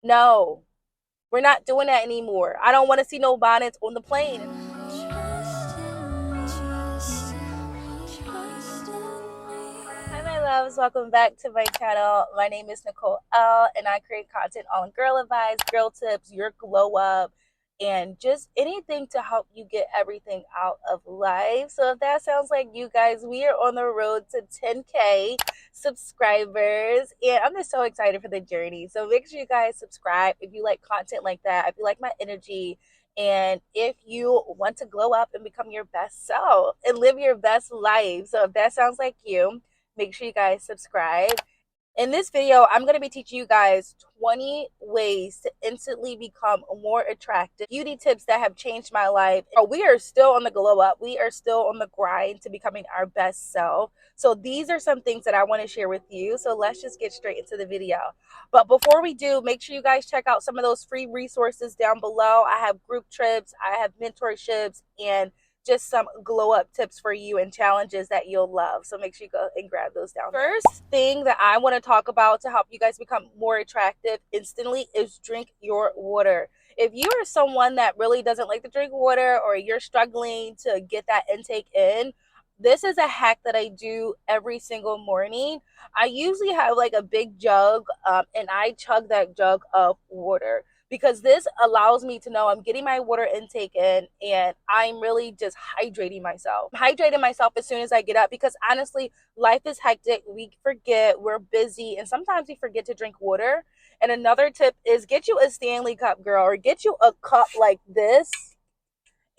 No, we're not doing that anymore. I don't want to see no bonnets on the plane. Hi, my loves. Welcome back to my channel. My name is Nicole L, and I create content on girl advice, girl tips, your glow up, and just anything to help you get everything out of life. So, if that sounds like you guys, we are on the road to 10K subscribers, and I'm just so excited for the journey. So, make sure you guys subscribe if you like content like that, if you like my energy. And if you want to glow up and become your best self and live your best life. So, if that sounds like you, make sure you guys subscribe. In this video, I'm going to be teaching you guys 20 ways to instantly become more attractive. Beauty tips that have changed my life. We are still on the glow up. We are still on the grind to becoming our best self. So these are some things that I want to share with you. So let's just get straight into the video. But before we do, make sure you guys check out some of those free resources down below. I have group trips, I have mentorships, and just some glow up tips for you and challenges that you'll love. So make sure you go and grab those down. First thing that I want to talk about to help you guys become more attractive instantly is drink your water. If you are someone that really doesn't like to drink water, or you're struggling to get that intake in, this is a hack that I do every single morning. I usually have like a big jug, and I chug that jug of water, because this allows me to know I'm getting my water intake in and I'm really just hydrating myself. I'm hydrating myself as soon as I get up, because honestly, life is hectic. We forget, we're busy, and sometimes we forget to drink water. And another tip is get you a Stanley cup, girl, or get you a cup like this.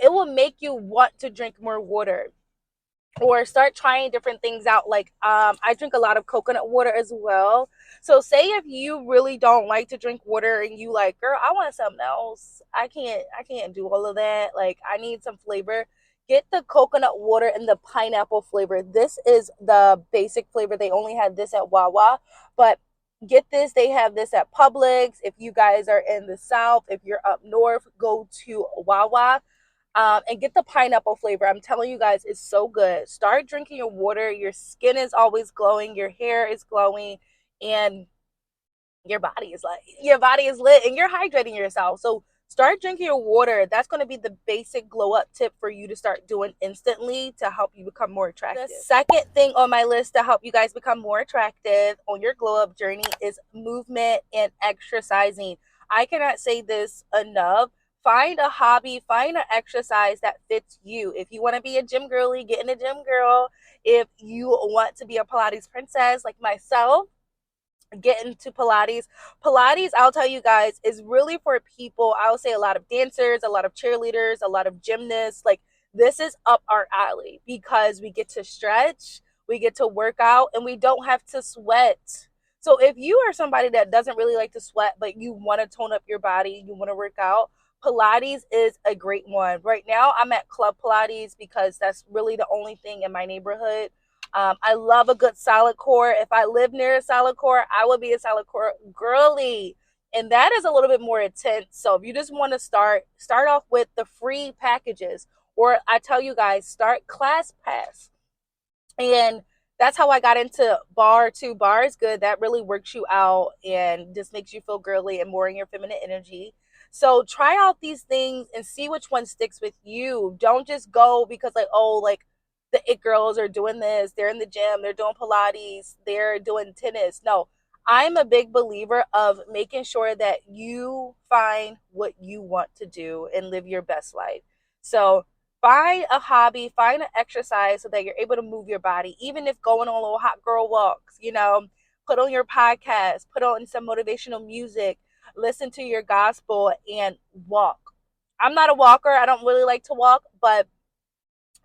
It will make you want to drink more water, or start trying different things out. Like I drink a lot of coconut water as well. So say if you really don't like to drink water and you like, girl, I want something else, I can't do all of that, like I need some flavor, get the coconut water and the pineapple flavor. This is the basic flavor. They only had this at Wawa, but get this, they have this at Publix. If you guys are in the South, if you're up north, go to Wawa, and get the pineapple flavor. I'm telling you guys, it's so good. Start drinking your water. Your skin is always glowing. Your hair is glowing, and your body is lit, and you're hydrating yourself. So start drinking your water. That's going to be the basic glow up tip for you to start doing instantly to help you become more attractive. The second thing on my list to help you guys become more attractive on your glow up journey is movement and exercising. I cannot say this enough. Find a hobby, find an exercise that fits you. If you want to be a gym girly, get in a gym girl. If you want to be a Pilates princess like myself, get into Pilates. Pilates, I'll tell you guys, is really for people, I would say a lot of dancers, a lot of cheerleaders, a lot of gymnasts. Like, this is up our alley because we get to stretch, we get to work out, and we don't have to sweat. So if you are somebody that doesn't really like to sweat, but you want to tone up your body, you want to work out, Pilates is a great one. Right now, I'm at Club Pilates because that's really the only thing in my neighborhood. I love a good salad core. If I live near a salad core, I would be a salad core girly. And that is a little bit more intense. So if you just want to start off with the free packages. Or I tell you guys, start Class Pass. And that's how I got into Bar too. Bar is good. That really works you out and just makes you feel girly and more in your feminine energy. So try out these things and see which one sticks with you. Don't just go because like, oh, like the it girls are doing this, they're in the gym, they're doing Pilates, they're doing tennis. No, I'm a big believer of making sure that you find what you want to do and live your best life. So find a hobby, find an exercise so that you're able to move your body, even if going on little hot girl walks, put on your podcast, put on some motivational music, listen to your gospel, and walk. I'm not a walker. I don't really like to walk, but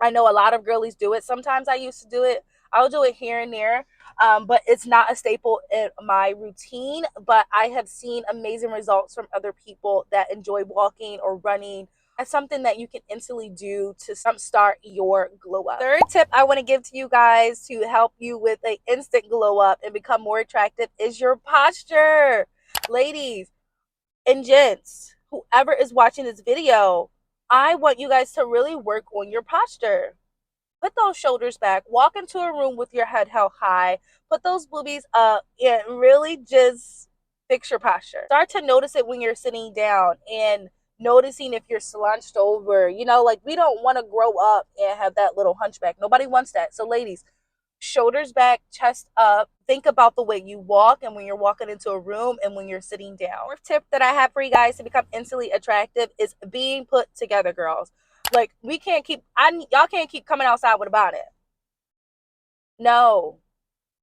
I know a lot of girlies do it. Sometimes I used to do it. I'll do it here and there, but it's not a staple in my routine. But I have seen amazing results from other people that enjoy walking or running. That's something that you can instantly do to start your glow up. Third tip I want to give to you guys to help you with an instant glow up and become more attractive is your posture. Ladies and gents, whoever is watching this video, I want you guys to really work on your posture. Put those shoulders back, walk into a room with your head held high, put those boobies up, and really just fix your posture. Start to notice it when you're sitting down and noticing if you're slouched over. You know, like we don't want to grow up and have that little hunchback. Nobody wants that. So ladies, shoulders back, chest up. Think about the way you walk and when you're walking into a room and when you're sitting down. Fourth tip that I have for you guys to become instantly attractive is being put together, girls. Like we can't keep y'all can't keep coming outside with a bonnet. No.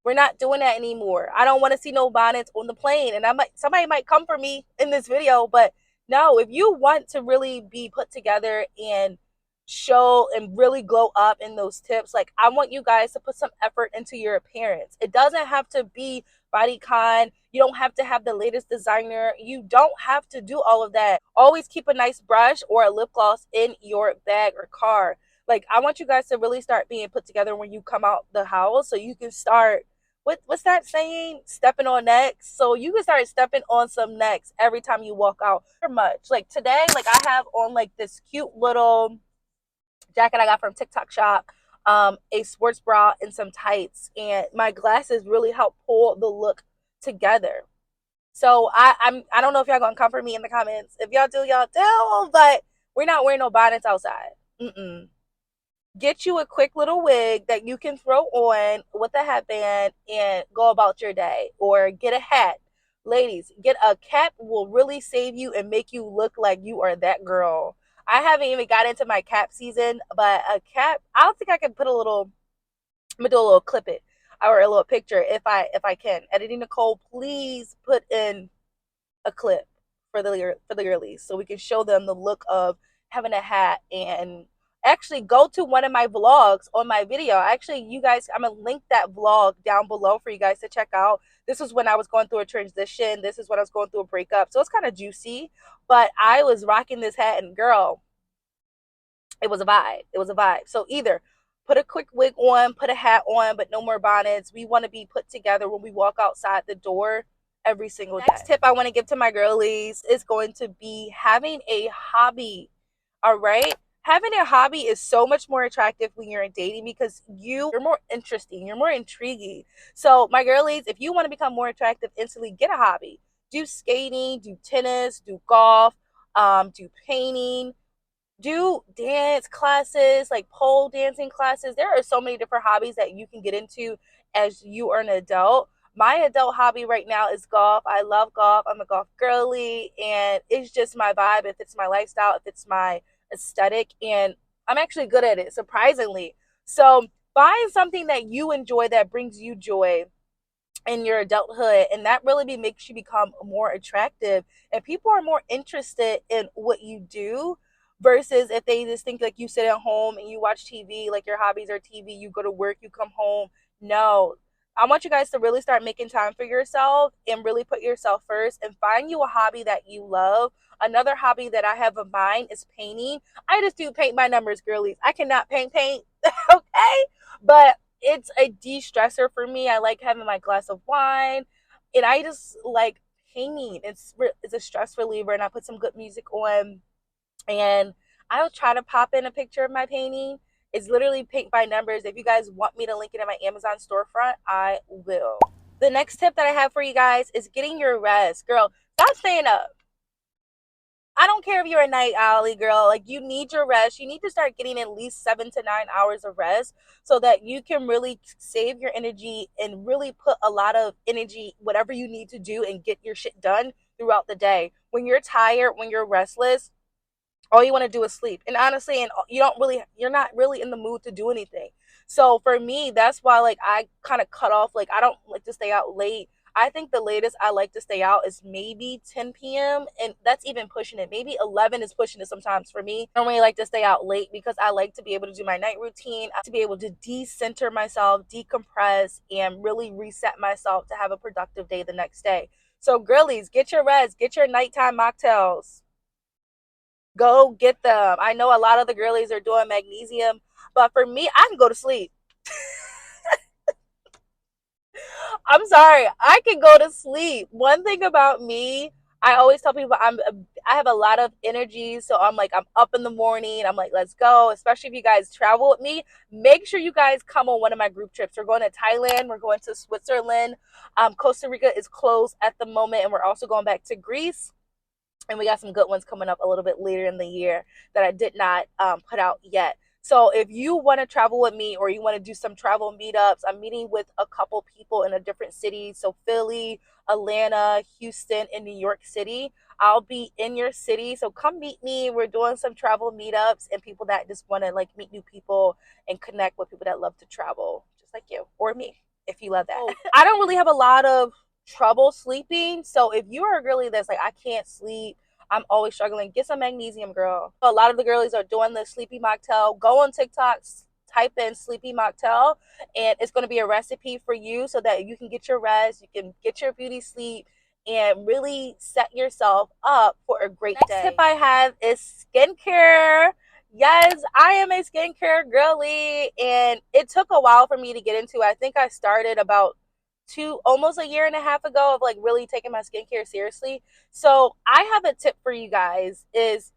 We're not doing that anymore. I don't want to see no bonnets on the plane. And somebody might come for me in this video, but no, if you want to really be put together and show and really glow up in those tips, like I want you guys to put some effort into your appearance. It doesn't have to be bodycon. You don't have to have the latest designer. You don't have to do all of that. Always keep a nice brush or a lip gloss in your bag or car. Like I want you guys to really start being put together when you come out the house so you can start what's that saying? Stepping on necks. So you can start stepping on some necks every time you walk out. Much like today, like I have on like this cute little jacket I got from TikTok shop, a sports bra and some tights, and my glasses really help pull the look together. So I don't know if y'all gonna come for me in the comments. If y'all do, y'all do, but we're not wearing no bonnets outside. Mm-mm. Get you a quick little wig that you can throw on with a headband and go about your day, or get a hat. Ladies, get a cap will really save you and make you look like you are that girl. I haven't even got into my cap season, but a cap, I don't think I can put a little, I'm gonna do a little clip it or a little picture if I can. Editing Nicole, please put in a clip for the girlies so we can show them the look of having a hat. And actually go to one of my vlogs on my video. Actually, you guys, I'm gonna link that vlog down below for you guys to check out. This was when I was going through a transition. This is when I was going through a breakup, so it's kind of juicy, but I was rocking this hat, and girl, it was a vibe. It was a vibe. So either put a quick wig on, put a hat on, but no more bonnets. We want to be put together when we walk outside the door every single day. Next tip I want to give to my girlies is going to be having a hobby. All right? Having a hobby is so much more attractive when you're dating because you're more interesting, you're more intriguing. So my girlies, if you want to become more attractive instantly, get a hobby. Do skating, do tennis, do golf, do painting, do dance classes, like pole dancing classes. There are so many different hobbies that you can get into as you are an adult. My adult hobby right now is golf. I love golf. I'm a golf girly, and it's just my vibe. If it's my lifestyle, if it's my aesthetic, and I'm actually good at it, surprisingly. So find something that you enjoy that brings you joy in your adulthood, and that really makes you become more attractive, and people are more interested in what you do versus if they just think like you sit at home and you watch TV, like your hobbies are TV, you go to work, you come home. No, I want you guys to really start making time for yourself and really put yourself first and find you a hobby that you love. Another hobby that I have of mine is painting. I just do paint by numbers, girlies. I cannot paint okay, but it's a de-stressor for me. I like having my glass of wine, and I just like painting. It's a stress reliever, and I put some good music on, and I'll try to pop in a picture of my painting. It's literally paint by numbers. If you guys want me to link it in my Amazon storefront, I will. The next tip that I have for you guys is getting your rest. Girl, stop staying up. I don't care if you're a night owl, girl. Like, you need your rest. You need to start getting at least 7 to 9 hours of rest so that you can really save your energy and really put a lot of energy, whatever you need to do, and get your shit done throughout the day. When you're tired, when you're restless, all you want to do is sleep. And honestly, and you're not really in the mood to do anything. So for me, that's why like I kind of cut off, like I don't like to stay out late. I think the latest I like to stay out is maybe 10 p.m. and that's even pushing it. Maybe 11 is pushing it sometimes for me. I don't really like to stay out late because I like to be able to do my night routine, to be able to decenter myself, decompress, and really reset myself to have a productive day the next day. So girlies, get your rest, get your nighttime mocktails. Go get them. I know a lot of the girlies are doing magnesium, but for me, I can go to sleep. I'm sorry, I can go to sleep. One thing about me, I always tell people I have a lot of energy, so I'm like I'm up in the morning. I'm like, let's go. Especially if you guys travel with me, make sure you guys come on one of my group trips. We're going to Thailand. We're going to Switzerland. Costa Rica is closed at the moment, and we're also going back to Greece. And we got some good ones coming up a little bit later in the year that I did not put out yet. So if you want to travel with me or you want to do some travel meetups, I'm meeting with a couple people in a different cities. So Philly, Atlanta, Houston, and New York City. I'll be in your city. So come meet me. We're doing some travel meetups and people that just want to like meet new people and connect with people that love to travel, just like you or me, if you love that. Oh, I don't really have a lot of trouble sleeping. So if you are a girly that's like, I can't sleep, I'm always struggling, get some magnesium, girl. A lot of the girlies are doing the sleepy mocktail. Go on TikTok, type in sleepy mocktail, and it's going to be a recipe for you so that you can get your rest, you can get your beauty sleep, and really set yourself up for a great day. Next tip I have is skincare. Yes, I am a skincare girly, and it took a while for me to get into. I think I started about almost a year and a half ago of like really taking my skincare seriously. So I have a tip for you guys is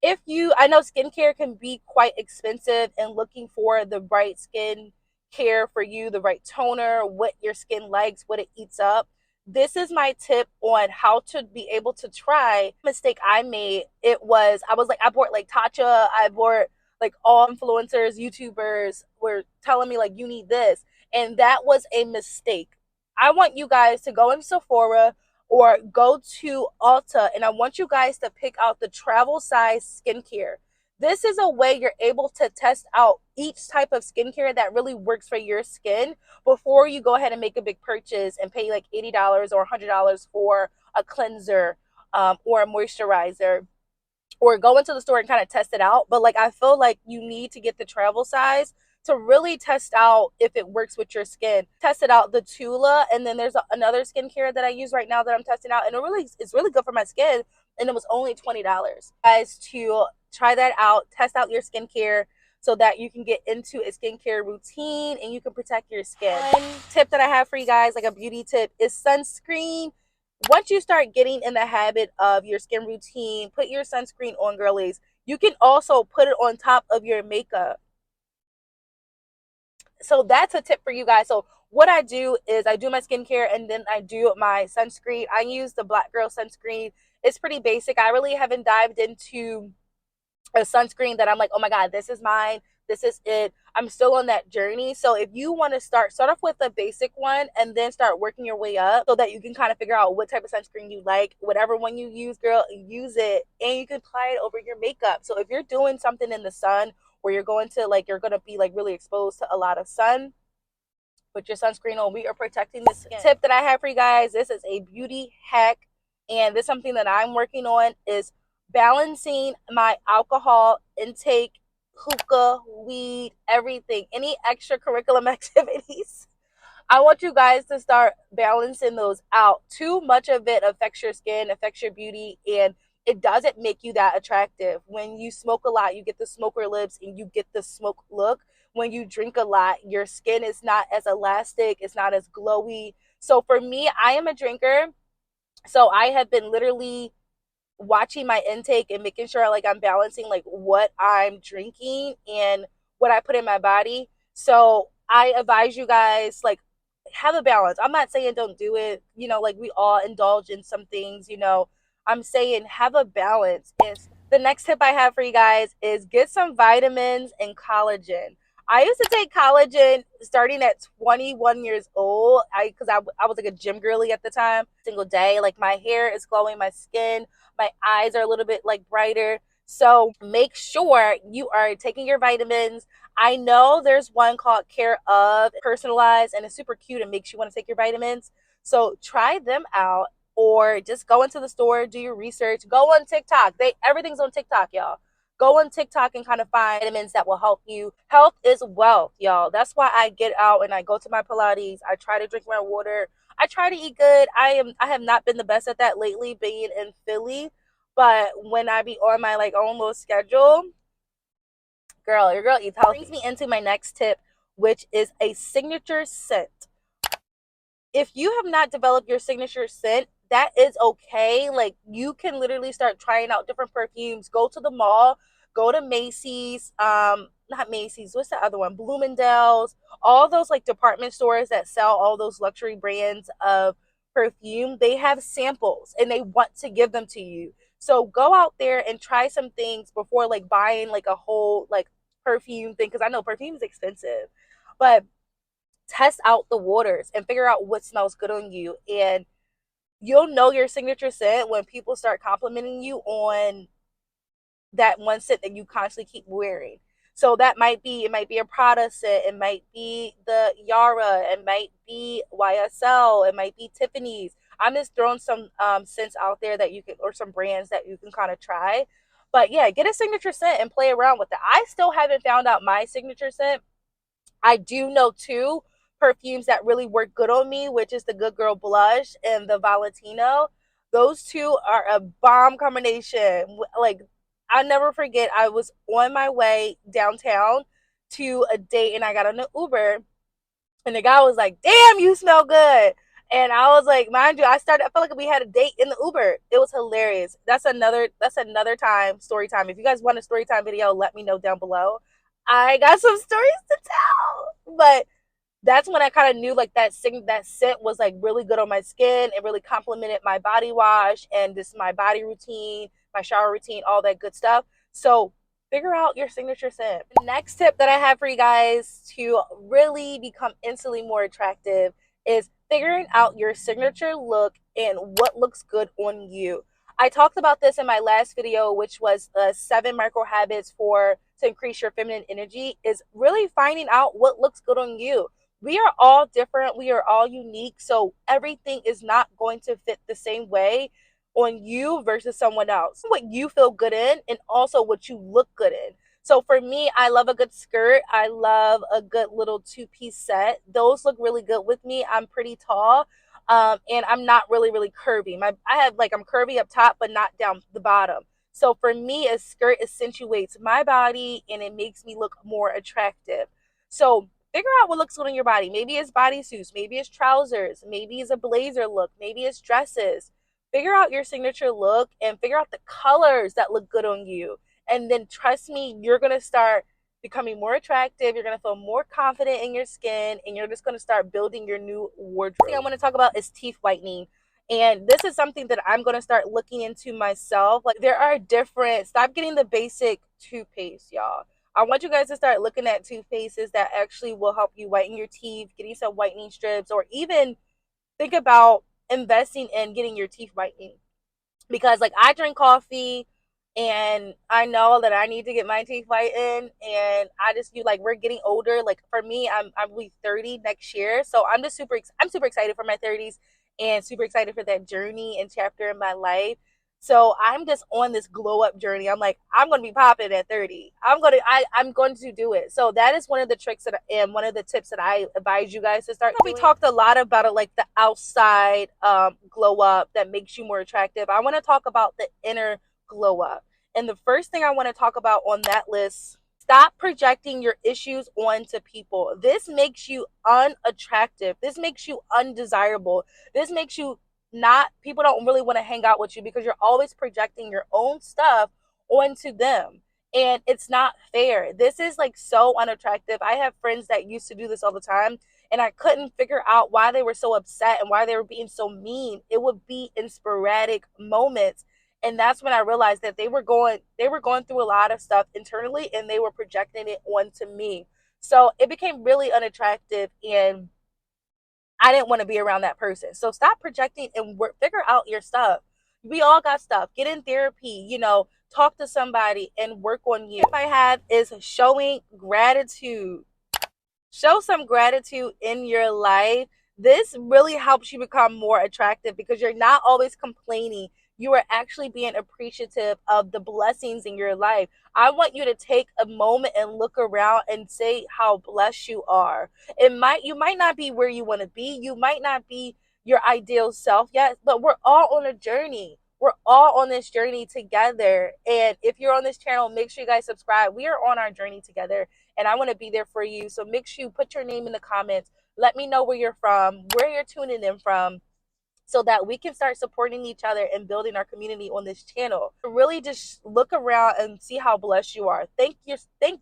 if you, I know skincare can be quite expensive, and looking for the right skin care for you, the right toner, what your skin likes, what it eats up. This is my tip on how to be able to try. Mistake I made, it was, I was like, I bought like Tatcha, I bought like all influencers, YouTubers were telling me like, you need this. And that was a mistake. I want you guys to go in Sephora or go to Ulta, and I want you guys to pick out the travel size skincare. This is a way you're able to test out each type of skincare that really works for your skin before you go ahead and make a big purchase and pay like $80 or $100 for a cleanser or a moisturizer, or go into the store and kind of test it out. But like I feel like you need to get the travel size to really test out if it works with your skin. Tested out the Tula, and then there's another skincare that I use right now that I'm testing out, and it's really good for my skin, and it was only $20. Guys, to try that out, test out your skincare so that you can get into a skincare routine and you can protect your skin. One tip that I have for you guys, like a beauty tip, is sunscreen. Once you start getting in the habit of your skin routine, put your sunscreen on, girlies. You can also put it on top of your makeup. So that's a tip for you guys. So what I do is I do my skincare and then I do my sunscreen. I use the Black Girl sunscreen. It's pretty basic. I really haven't dived into a sunscreen that I'm like, oh my God, this is mine. This is it. I'm still on that journey. So if you want to start off with a basic one and then start working your way up so that you can kind of figure out what type of sunscreen you like. Whatever one you use, girl, use it, and you can apply it over your makeup. So if you're doing something in the sun where you're going to be like really exposed to a lot of sun, put your sunscreen on. We are protecting the skin. Tip that I have for you guys, this is a beauty hack, and this is something that I'm working on, is balancing my alcohol intake, hookah, weed, everything, any extracurriculum activities. I want you guys to start balancing those out. Too much of it affects your skin, affects your beauty, and it doesn't make you that attractive. When you smoke a lot, you get the smoker lips and you get the smoke look. When you drink a lot, your skin is not as elastic, it's not as glowy. So for me, I am a drinker. So I have been literally watching my intake and making sure like I'm balancing like what I'm drinking and what I put in my body. So I advise you guys, like, have a balance. I'm not saying don't do it, like we all indulge in some things, I'm saying have a balance. And the next tip I have for you guys is get some vitamins and collagen. I used to take collagen starting at 21 years old. Because I was like a gym girly at the time. Single day, like my hair is glowing, my skin, my eyes are a little bit like brighter. So make sure you are taking your vitamins. I know there's one called Care of, personalized, and it's super cute and makes you want to take your vitamins. So try them out, or just go into the store, do your research, go on TikTok. Everything's on TikTok, y'all. Go on TikTok and kind of find vitamins that will help you. Health is wealth, y'all. That's why I get out and I go to my Pilates. I try to drink my water. I try to eat good. I have not been the best at that lately, being in Philly. But when I be on my like own little schedule, girl, your girl eats healthy. Brings me into my next tip, which is a signature scent. If you have not developed your signature scent, that is okay. Like, you can literally start trying out different perfumes. Go to the mall, go to Macy's, not Macy's, what's the other one? Bloomingdale's, all those like department stores that sell all those luxury brands of perfume. They have samples and they want to give them to you. So go out there and try some things before like buying like a whole like perfume thing, because I know perfume is expensive. But test out the waters and figure out what smells good on you. And you'll know your signature scent when people start complimenting you on that one scent that you constantly keep wearing. So that might be, it might be a Prada scent, it might be the Yara, it might be YSL, it might be Tiffany's. I'm just throwing some scents out there that you can, or some brands that you can kind of try. But yeah, get a signature scent and play around with it. I still haven't found out my signature scent. I do know two perfumes that really work good on me, which is the Good Girl Blush and the Valentino. Those two are a bomb combination. Like, I'll never forget, I was on my way downtown to a date and I got on an Uber and the guy was like, "Damn, you smell good." And I was like, mind you, I felt like we had a date in the Uber. It was hilarious. That's another time, story time. If you guys want a story time video, let me know down below. I got some stories to tell. But that's when I kind of knew like that scent was like really good on my skin. It really complemented my body wash and just my body routine, my shower routine, all that good stuff. So figure out your signature scent. The next tip that I have for you guys to really become instantly more attractive is figuring out your signature look and what looks good on you. I talked about this in my last video, which was 7 micro habits for to increase your feminine energy, is really finding out what looks good on you. We are all different, we are all unique, so everything is not going to fit the same way on you versus someone else. What you feel good in and also what you look good in. So for me, I love a good skirt. I love a good little two-piece set. Those look really good with me. I'm pretty tall. And I'm not really curvy. I'm curvy up top, but not down the bottom. So for me, a skirt accentuates my body and it makes me look more attractive. So figure out what looks good on your body. Maybe it's bodysuits, maybe it's trousers, maybe it's a blazer look, maybe it's dresses. Figure out your signature look and figure out the colors that look good on you. And then trust me, you're going to start becoming more attractive. You're going to feel more confident in your skin and you're just going to start building your new wardrobe. The thing I want to talk about is teeth whitening. And this is something that I'm going to start looking into myself. Like, there are different, stop getting the basic toothpaste, y'all. I want you guys to start looking at toothpastes that actually will help you whiten your teeth, getting some whitening strips, or even think about investing in getting your teeth whitening. Because like, I drink coffee and I know that I need to get my teeth whitened, and I just feel like we're getting older. Like, for me, I'm be 30 next year, so I'm super excited for my 30s and super excited for that journey and chapter in my life. So I'm just on this glow up journey. I'm like, I'm going to be popping at 30. I'm going to do it. So that is one of the tricks that and one of the tips that I advise you guys to start doing. We talked a lot about it, like the outside glow up that makes you more attractive. I want to talk about the inner glow up. And the first thing I want to talk about on that list, stop projecting your issues onto people. This makes you unattractive. This makes you undesirable. This makes you not, people don't really want to hang out with you because you're always projecting your own stuff onto them. And it's not fair. This is like so unattractive. I have friends that used to do this all the time, and I couldn't figure out why they were so upset and why they were being so mean. It would be in sporadic moments, and that's when I realized that they were going through a lot of stuff internally and they were projecting it onto me. So it became really unattractive, and I didn't want to be around that person. So stop projecting and figure out your stuff. We all got stuff. Get in therapy, talk to somebody and work on you. What I have is showing gratitude. Show some gratitude in your life. This really helps you become more attractive because you're not always complaining. You are actually being appreciative of the blessings in your life. I want you to take a moment and look around and say how blessed you are. You might not be where you want to be. You might not be your ideal self yet, but we're all on a journey. We're all on this journey together. And if you're on this channel, make sure you guys subscribe. We are on our journey together, and I want to be there for you. So make sure you put your name in the comments. Let me know where you're from, where you're tuning in from, so that we can start supporting each other and building our community on this channel. Really just look around and see how blessed you are. Thank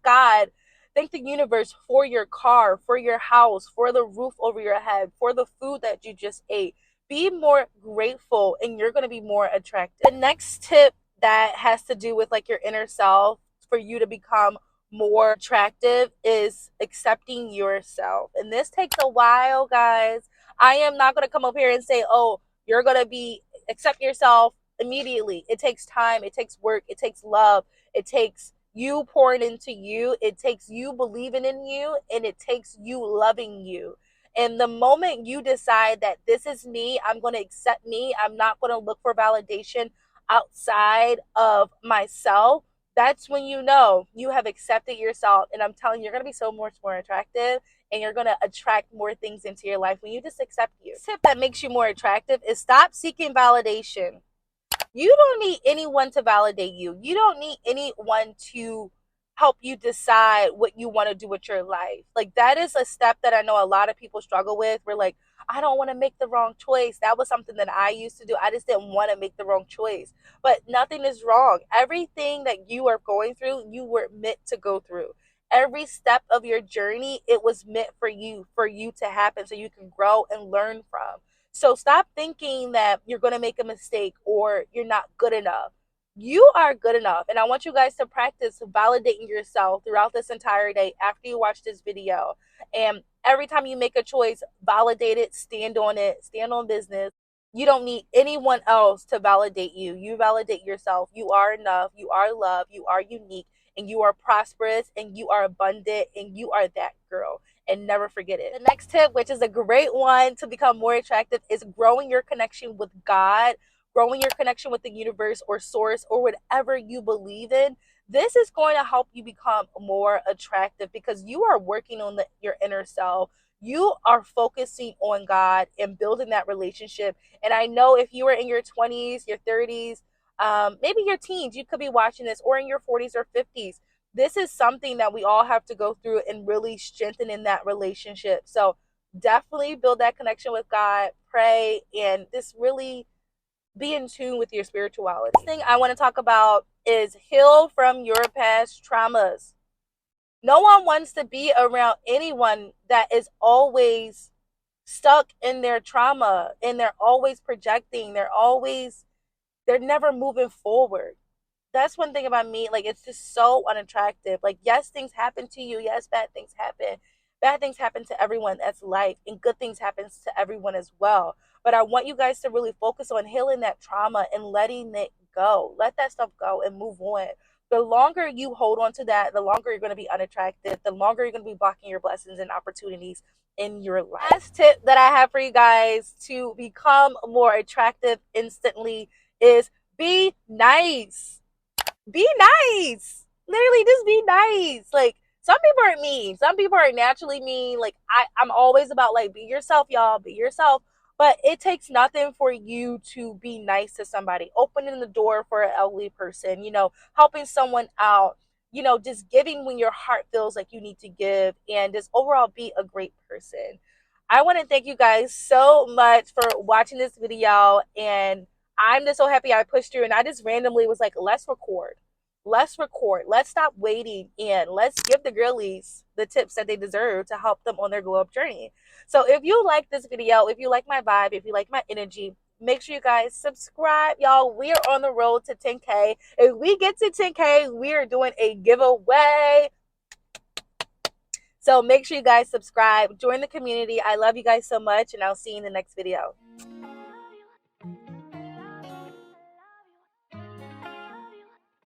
God, thank the universe for your car, for your house, for the roof over your head, for the food that you just ate. Be more grateful and you're going to be more attractive. The next tip that has to do with like your inner self for you to become more attractive is accepting yourself. And this takes a while, guys. I am not going to come up here and say, oh, you're going to be accept yourself immediately. It takes time, it takes work, it takes love, it takes you pouring into you, it takes you believing in you, and it takes you loving you. And the moment you decide that this is me, I'm going to accept me, I'm not going to look for validation outside of myself, that's when you know you have accepted yourself. And I'm telling you, you're going to be so much more attractive and you're going to attract more things into your life when you just accept you. The tip that makes you more attractive is stop seeking validation. You don't need anyone to validate you. You don't need anyone to help you decide what you want to do with your life. Like, that is a step that I know a lot of people struggle with. We're like, I don't want to make the wrong choice. That was something that I used to do. I just didn't want to make the wrong choice. But nothing is wrong. Everything that you are going through, you were meant to go through. Every step of your journey, it was meant for you to happen so you can grow and learn from. So stop thinking that you're going to make a mistake or you're not good enough. You are good enough. And I want you guys to practice validating yourself throughout this entire day after you watch this video. And every time you make a choice, validate it, stand on business. You don't need anyone else to validate you. You validate yourself. You are enough. You are loved. You are unique. And you are prosperous. And you are abundant. And you are that girl. And never forget it. The next tip, which is a great one to become more attractive, is growing your connection with God, growing your connection with the universe or source or whatever you believe in. This is going to help you become more attractive because you are working on your inner self. You are focusing on God and building that relationship. And I know if you are in your 20s, your 30s, maybe your teens, you could be watching this, or in your 40s or 50s. This is something that we all have to go through and really strengthen in that relationship. So definitely build that connection with God, pray, and just really be in tune with your spirituality. The thing I want to talk about is heal from your past traumas. No one wants to be around anyone that is always stuck in their trauma and they're always projecting. They're never moving forward. That's one thing about me. Like, it's just so unattractive. Like, yes, things happen to you. Yes, bad things happen. Bad things happen to everyone. That's life. And good things happen to everyone as well. But I want you guys to really focus on healing that trauma and letting it go. Let that stuff go and move on. The longer you hold on to that, the longer you're going to be unattractive. The longer you're going to be blocking your blessings and opportunities in your life. Last tip that I have for you guys to become more attractive instantly is be nice. Be nice. Literally, just be nice. Like, some people are mean. Some people are naturally mean. Like, I'm always about, like, be yourself, y'all. Be yourself. But it takes nothing for you to be nice to somebody. Opening the door for an elderly person, helping someone out, just giving when your heart feels like you need to give, and just overall be a great person. I want to thank you guys so much for watching this video, and I'm just so happy I pushed through, and I just randomly was like, let's record. Let's stop waiting, and let's give the girlies the tips that they deserve to help them on their glow up journey. So if you like this video, if you like my vibe, if you like my energy, make sure you guys subscribe, y'all. We are on the road to 10K. If we get to 10K, we are doing a giveaway. So make sure you guys subscribe, join the community. I love you guys so much, and I'll see you in the next video.